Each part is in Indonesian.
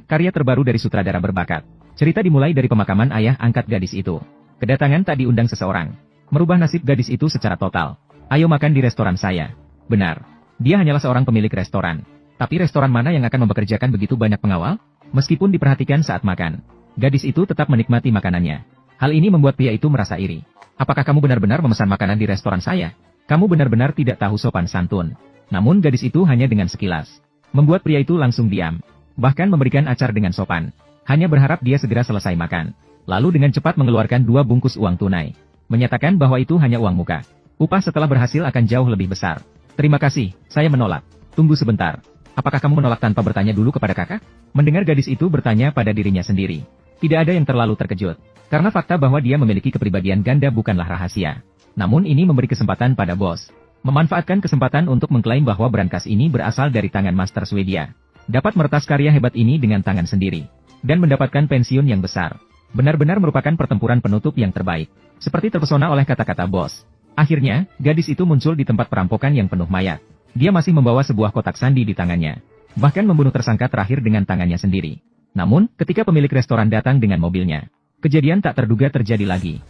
Karya terbaru dari sutradara berbakat. Cerita dimulai dari pemakaman ayah angkat gadis itu. Kedatangan tak diundang seseorang. Merubah nasib gadis itu secara total. Ayo makan di restoran saya. Benar. Dia hanyalah seorang pemilik restoran. Tapi restoran mana yang akan mempekerjakan begitu banyak pengawal? Meskipun diperhatikan saat makan, gadis itu tetap menikmati makanannya. Hal ini membuat pria itu merasa iri. Apakah kamu benar-benar memesan makanan di restoran saya? Kamu benar-benar tidak tahu sopan santun. Namun gadis itu hanya dengan sekilas membuat pria itu langsung diam. Bahkan memberikan acar dengan sopan. Hanya berharap dia segera selesai makan. Lalu dengan cepat mengeluarkan 2 bungkus uang tunai. Menyatakan bahwa itu hanya uang muka. Upah setelah berhasil akan jauh lebih besar. Terima kasih, saya menolak. Tunggu sebentar. Apakah kamu menolak tanpa bertanya dulu kepada kakak? Mendengar gadis itu bertanya pada dirinya sendiri. Tidak ada yang terlalu terkejut. Karena fakta bahwa dia memiliki kepribadian ganda bukanlah rahasia. Namun ini memberi kesempatan pada bos. Memanfaatkan kesempatan untuk mengklaim bahwa brankas ini berasal dari tangan Master Swedia. Dapat meretas karya hebat ini dengan tangan sendiri. Dan mendapatkan pensiun yang besar. Benar-benar merupakan pertempuran penutup yang terbaik. Seperti terpesona oleh kata-kata bos. Akhirnya, gadis itu muncul di tempat perampokan yang penuh mayat. Dia masih membawa sebuah kotak sandi di tangannya. Bahkan membunuh tersangka terakhir dengan tangannya sendiri. Namun, ketika pemilik restoran datang dengan mobilnya, kejadian tak terduga terjadi lagi.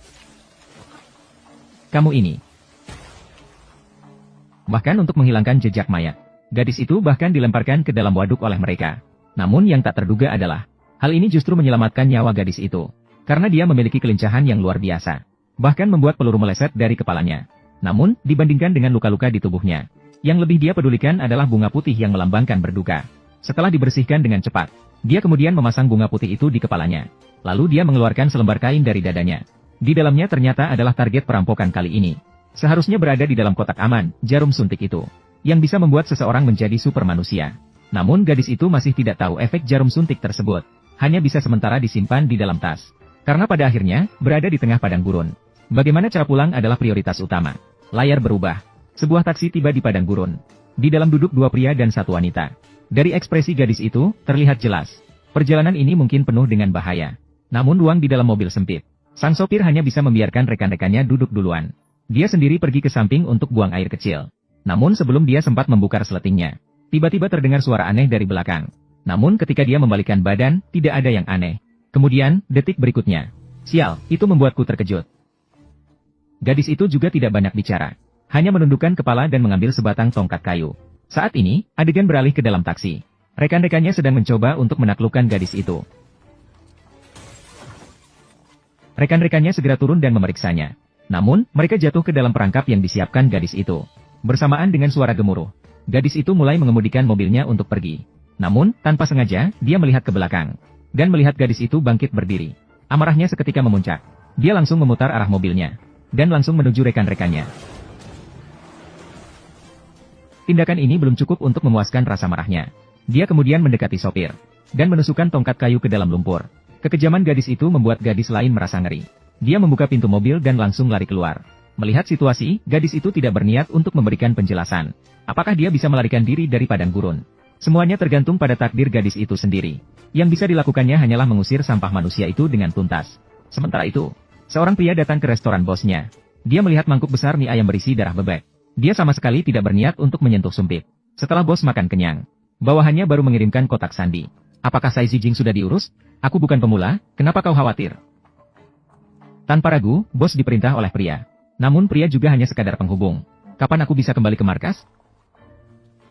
Kamu ini. Bahkan untuk menghilangkan jejak mayat, gadis itu bahkan dilemparkan ke dalam waduk oleh mereka. Namun yang tak terduga adalah, hal ini justru menyelamatkan nyawa gadis itu. Karena dia memiliki kelincahan yang luar biasa. Bahkan membuat peluru meleset dari kepalanya. Namun, dibandingkan dengan luka-luka di tubuhnya, yang lebih dia pedulikan adalah bunga putih yang melambangkan berduka. Setelah dibersihkan dengan cepat, dia kemudian memasang bunga putih itu di kepalanya. Lalu dia mengeluarkan selembar kain dari dadanya. Di dalamnya ternyata adalah target perampokan kali ini. Seharusnya berada di dalam kotak aman, jarum suntik itu. Yang bisa membuat seseorang menjadi super manusia. Namun gadis itu masih tidak tahu efek jarum suntik tersebut. Hanya bisa sementara disimpan di dalam tas. Karena pada akhirnya, berada di tengah padang gurun. Bagaimana cara pulang adalah prioritas utama. Layar berubah. Sebuah taksi tiba di padang gurun. Di dalam duduk 2 pria dan 1 wanita. Dari ekspresi gadis itu, terlihat jelas. Perjalanan ini mungkin penuh dengan bahaya. Namun ruang di dalam mobil sempit. Sang sopir hanya bisa membiarkan rekan-rekannya duduk duluan. Dia sendiri pergi ke samping untuk buang air kecil. Namun sebelum dia sempat membuka resletingnya, tiba-tiba terdengar suara aneh dari belakang. Namun ketika dia membalikkan badan, tidak ada yang aneh. Kemudian, detik berikutnya. Sial, itu membuatku terkejut. Gadis itu juga tidak banyak bicara. Hanya menundukkan kepala dan mengambil sebatang tongkat kayu. Saat ini, adegan beralih ke dalam taksi. Rekan-rekannya sedang mencoba untuk menaklukkan gadis itu. Rekan-rekannya segera turun dan memeriksanya. Namun, mereka jatuh ke dalam perangkap yang disiapkan gadis itu. Bersamaan dengan suara gemuruh, gadis itu mulai mengemudikan mobilnya untuk pergi. Namun, tanpa sengaja, dia melihat ke belakang. Dan melihat gadis itu bangkit berdiri. Amarahnya seketika memuncak. Dia langsung memutar arah mobilnya. Dan langsung menuju rekan-rekannya. Tindakan ini belum cukup untuk memuaskan rasa marahnya. Dia kemudian mendekati sopir. Dan menusukkan tongkat kayu ke dalam lumpur. Kekejaman gadis itu membuat gadis lain merasa ngeri. Dia membuka pintu mobil dan langsung lari keluar. Melihat situasi, gadis itu tidak berniat untuk memberikan penjelasan. Apakah dia bisa melarikan diri dari padang gurun? Semuanya tergantung pada takdir gadis itu sendiri. Yang bisa dilakukannya hanyalah mengusir sampah manusia itu dengan tuntas. Sementara itu, seorang pria datang ke restoran bosnya. Dia melihat mangkuk besar mie ayam berisi darah bebek. Dia sama sekali tidak berniat untuk menyentuh sumpit. Setelah bos makan kenyang, bawahannya baru mengirimkan kotak sandi. Apakah Sai Zijing sudah diurus? Aku bukan pemula, kenapa kau khawatir? Tanpa ragu, bos diperintah oleh pria. Namun pria juga hanya sekadar penghubung. Kapan aku bisa kembali ke markas?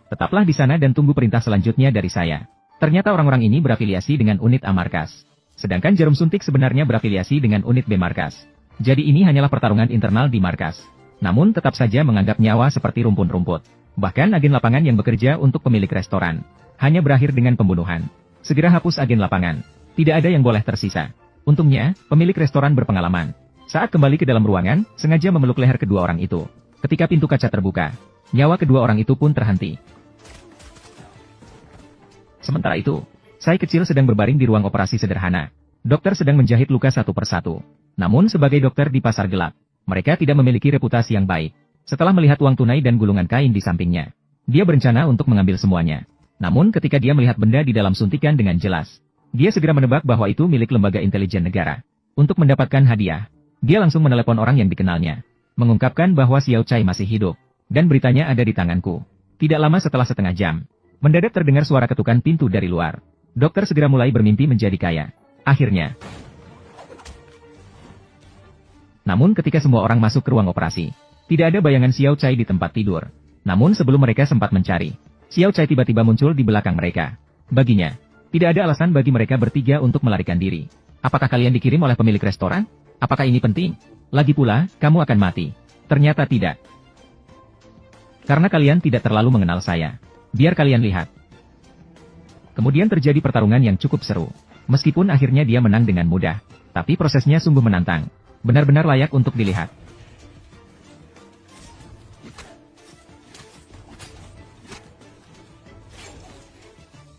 Tetaplah di sana dan tunggu perintah selanjutnya dari saya. Ternyata orang-orang ini berafiliasi dengan unit A markas. Sedangkan jarum suntik sebenarnya berafiliasi dengan unit B markas. Jadi ini hanyalah pertarungan internal di markas. Namun tetap saja menganggap nyawa seperti rumpun-rumput. Bahkan agen lapangan yang bekerja untuk pemilik restoran hanya berakhir dengan pembunuhan. Segera hapus agen lapangan. Tidak ada yang boleh tersisa. Untungnya, pemilik restoran berpengalaman. Saat kembali ke dalam ruangan, sengaja memeluk leher kedua orang itu. Ketika pintu kaca terbuka, nyawa kedua orang itu pun terhenti. Sementara itu, Sai kecil sedang berbaring di ruang operasi sederhana. Dokter sedang menjahit luka satu persatu. Namun sebagai dokter di pasar gelap, mereka tidak memiliki reputasi yang baik. Setelah melihat uang tunai dan gulungan kain di sampingnya, dia berencana untuk mengambil semuanya. Namun ketika dia melihat benda di dalam suntikan dengan jelas, dia segera menebak bahwa itu milik lembaga intelijen negara. Untuk mendapatkan hadiah, dia langsung menelepon orang yang dikenalnya, mengungkapkan bahwa Xiao Chai masih hidup, dan beritanya ada di tanganku. Tidak lama setelah setengah jam, mendadak terdengar suara ketukan pintu dari luar. Dokter segera mulai bermimpi menjadi kaya. Akhirnya. Namun ketika semua orang masuk ke ruang operasi, tidak ada bayangan Xiao Chai di tempat tidur. Namun sebelum mereka sempat mencari, Xiao Chai tiba-tiba muncul di belakang mereka. Baginya, tidak ada alasan bagi mereka bertiga untuk melarikan diri. Apakah kalian dikirim oleh pemilik restoran? Apakah ini penting? Lagi pula, kamu akan mati. Ternyata tidak. Karena kalian tidak terlalu mengenal saya. Biar kalian lihat. Kemudian terjadi pertarungan yang cukup seru. Meskipun akhirnya dia menang dengan mudah, tapi prosesnya sungguh menantang. Benar-benar layak untuk dilihat.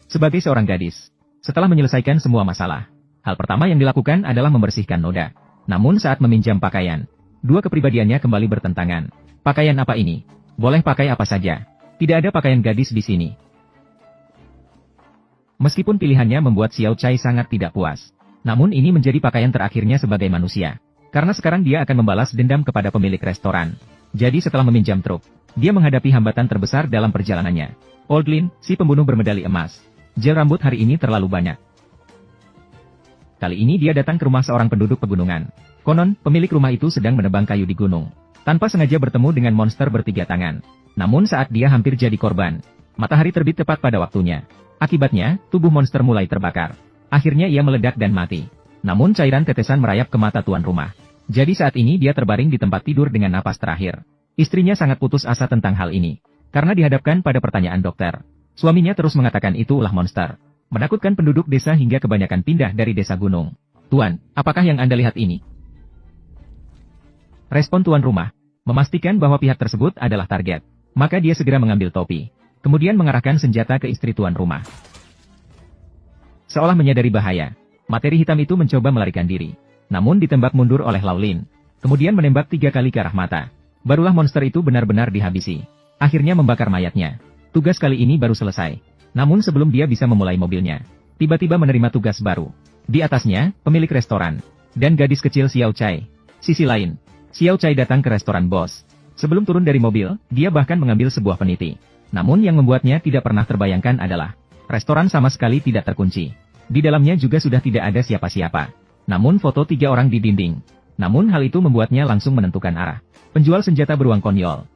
Sebagai seorang gadis, setelah menyelesaikan semua masalah, hal pertama yang dilakukan adalah membersihkan noda. Namun saat meminjam pakaian, dua kepribadiannya kembali bertentangan. Pakaian apa ini? Boleh pakai apa saja. Tidak ada pakaian gadis di sini. Meskipun pilihannya membuat Xiao Chai sangat tidak puas, namun ini menjadi pakaian terakhirnya sebagai manusia. Karena sekarang dia akan membalas dendam kepada pemilik restoran. Jadi setelah meminjam truk, dia menghadapi hambatan terbesar dalam perjalanannya. Oldlin, si pembunuh bermedali emas. Gel rambut hari ini terlalu banyak. Kali ini dia datang ke rumah seorang penduduk pegunungan. Konon, pemilik rumah itu sedang menebang kayu di gunung. Tanpa sengaja bertemu dengan monster bertiga tangan. Namun saat dia hampir jadi korban, matahari terbit tepat pada waktunya. Akibatnya, tubuh monster mulai terbakar. Akhirnya ia meledak dan mati. Namun cairan tetesan merayap ke mata tuan rumah. Jadi saat ini dia terbaring di tempat tidur dengan napas terakhir. Istrinya sangat putus asa tentang hal ini. Karena dihadapkan pada pertanyaan dokter. Suaminya terus mengatakan itu ulah monster. Menakutkan penduduk desa hingga kebanyakan pindah dari desa gunung. Tuan, apakah yang Anda lihat ini? Respon tuan rumah. Memastikan bahwa pihak tersebut adalah target. Maka dia segera mengambil topi. Kemudian mengarahkan senjata ke istri tuan rumah. Seolah menyadari bahaya, materi hitam itu mencoba melarikan diri. Namun ditembak mundur oleh Laolin. Kemudian menembak 3 kali ke arah mata. Barulah monster itu benar-benar dihabisi. Akhirnya membakar mayatnya. Tugas kali ini baru selesai. Namun sebelum dia bisa memulai mobilnya, tiba-tiba menerima tugas baru. Di atasnya, pemilik restoran. Dan gadis kecil Xiao Chai. Sisi lain, Xiao Chai datang ke restoran bos. Sebelum turun dari mobil, dia bahkan mengambil sebuah peniti. Namun yang membuatnya tidak pernah terbayangkan adalah, restoran sama sekali tidak terkunci. Di dalamnya juga sudah tidak ada siapa-siapa. Namun foto 3 orang di dinding. Namun hal itu membuatnya langsung menentukan arah. Penjual senjata beruang konyol.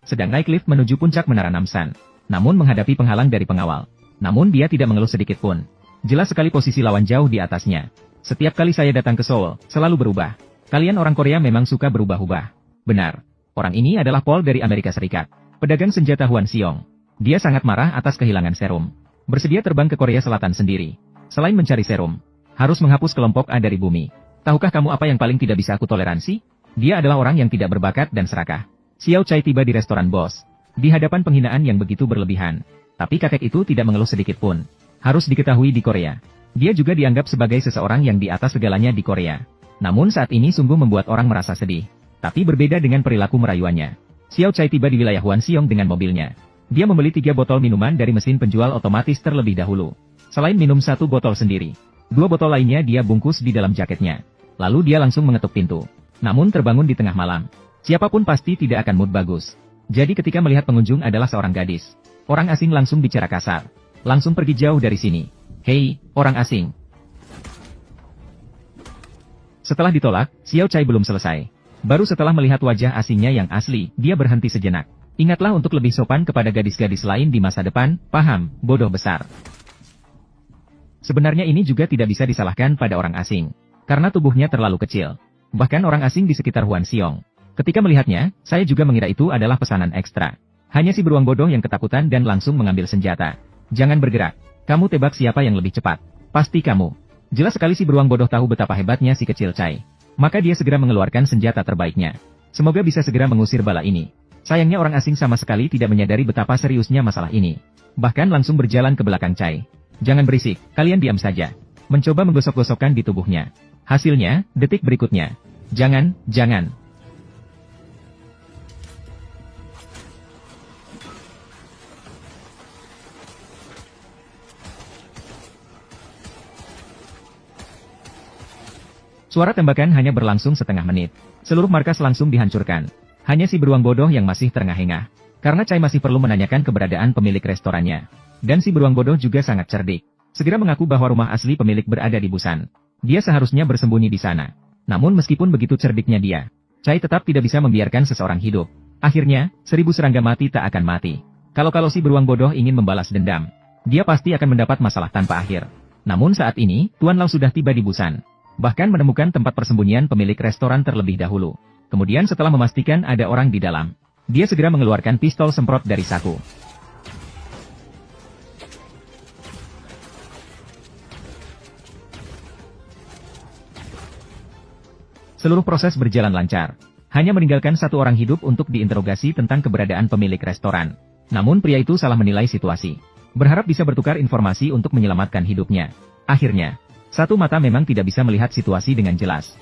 Sedang naik lift menuju puncak menara Namsan. Namun menghadapi penghalang dari pengawal. Namun dia tidak mengeluh sedikit pun. Jelas sekali posisi lawan jauh di atasnya. Setiap kali saya datang ke Seoul, selalu berubah. Kalian orang Korea memang suka berubah-ubah. Benar. Orang ini adalah Paul dari Amerika Serikat. Pedagang senjata Hwan Xiong. Dia sangat marah atas kehilangan serum. Bersedia terbang ke Korea Selatan sendiri. Selain mencari serum, harus menghapus kelompok A dari bumi. Tahukah kamu apa yang paling tidak bisa aku toleransi? Dia adalah orang yang tidak berbakat dan serakah. Xiao Chai tiba di restoran bos. Di hadapan penghinaan yang begitu berlebihan. Tapi kakek itu tidak mengeluh sedikit pun. Harus diketahui di Korea. Dia juga dianggap sebagai seseorang yang di atas segalanya di Korea. Namun saat ini sungguh membuat orang merasa sedih. Tapi berbeda dengan perilaku merayuannya. Xiao Chai tiba di wilayah Hwan Xiong dengan mobilnya. Dia membeli 3 botol minuman dari mesin penjual otomatis terlebih dahulu. Selain minum 1 botol sendiri, 2 botol lainnya dia bungkus di dalam jaketnya. Lalu dia langsung mengetuk pintu. Namun terbangun di tengah malam. Siapapun pasti tidak akan mood bagus. Jadi ketika melihat pengunjung adalah seorang gadis, orang asing langsung bicara kasar. Langsung pergi jauh dari sini. Hei, orang asing. Setelah ditolak, Xiao Chai belum selesai. Baru setelah melihat wajah asingnya yang asli, dia berhenti sejenak. Ingatlah untuk lebih sopan kepada gadis-gadis lain di masa depan, paham, bodoh besar. Sebenarnya ini juga tidak bisa disalahkan pada orang asing. Karena tubuhnya terlalu kecil. Bahkan orang asing di sekitar Hwan Xiong. Ketika melihatnya, saya juga mengira itu adalah pesanan ekstra. Hanya si beruang bodoh yang ketakutan dan langsung mengambil senjata. Jangan bergerak. Kamu tebak siapa yang lebih cepat. Pasti kamu. Jelas sekali si beruang bodoh tahu betapa hebatnya si kecil Chai. Maka dia segera mengeluarkan senjata terbaiknya. Semoga bisa segera mengusir bala ini. Sayangnya orang asing sama sekali tidak menyadari betapa seriusnya masalah ini. Bahkan langsung berjalan ke belakang Chai. Jangan berisik, kalian diam saja. Mencoba menggosok-gosokkan di tubuhnya. Hasilnya, detik berikutnya. Jangan. Suara tembakan hanya berlangsung setengah menit. Seluruh markas langsung dihancurkan. Hanya si beruang bodoh yang masih terengah-engah. Karena Chai masih perlu menanyakan keberadaan pemilik restorannya. Dan si beruang bodoh juga sangat cerdik. Segera mengaku bahwa rumah asli pemilik berada di Busan. Dia seharusnya bersembunyi di sana. Namun meskipun begitu cerdiknya dia, Chai tetap tidak bisa membiarkan seseorang hidup. Akhirnya, 1000 serangga mati tak akan mati. Kalau si beruang bodoh ingin membalas dendam, dia pasti akan mendapat masalah tanpa akhir. Namun saat ini, Tuan Lau sudah tiba di Busan. Bahkan menemukan tempat persembunyian pemilik restoran terlebih dahulu. Kemudian setelah memastikan ada orang di dalam, dia segera mengeluarkan pistol semprot dari saku. Seluruh proses berjalan lancar. Hanya meninggalkan satu orang hidup untuk diinterogasi tentang keberadaan pemilik restoran. Namun pria itu salah menilai situasi. Berharap bisa bertukar informasi untuk menyelamatkan hidupnya. Akhirnya, satu mata memang tidak bisa melihat situasi dengan jelas.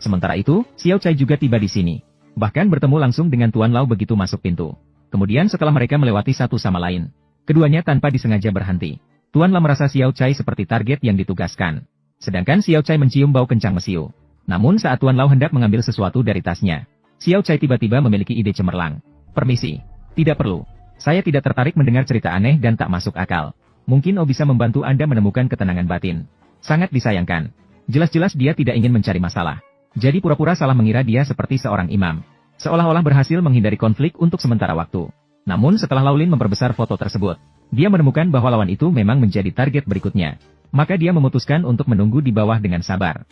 Sementara itu, Xiao Chai juga tiba di sini. Bahkan bertemu langsung dengan Tuan Lau begitu masuk pintu. Kemudian setelah mereka melewati satu sama lain, keduanya tanpa disengaja berhenti. Tuan Lau merasa Xiao Chai seperti target yang ditugaskan. Sedangkan Xiao Chai mencium bau kencang mesiu. Namun saat Tuan Lau hendak mengambil sesuatu dari tasnya, Xiao Chai tiba-tiba memiliki ide cemerlang. Permisi. Tidak perlu. Saya tidak tertarik mendengar cerita aneh dan tak masuk akal. Mungkin O bisa membantu Anda menemukan ketenangan batin. Sangat disayangkan. Jelas-jelas dia tidak ingin mencari masalah. Jadi pura-pura salah mengira dia seperti seorang imam. Seolah-olah berhasil menghindari konflik untuk sementara waktu. Namun setelah Laulin memperbesar foto tersebut, dia menemukan bahwa lawan itu memang menjadi target berikutnya. Maka dia memutuskan untuk menunggu di bawah dengan sabar.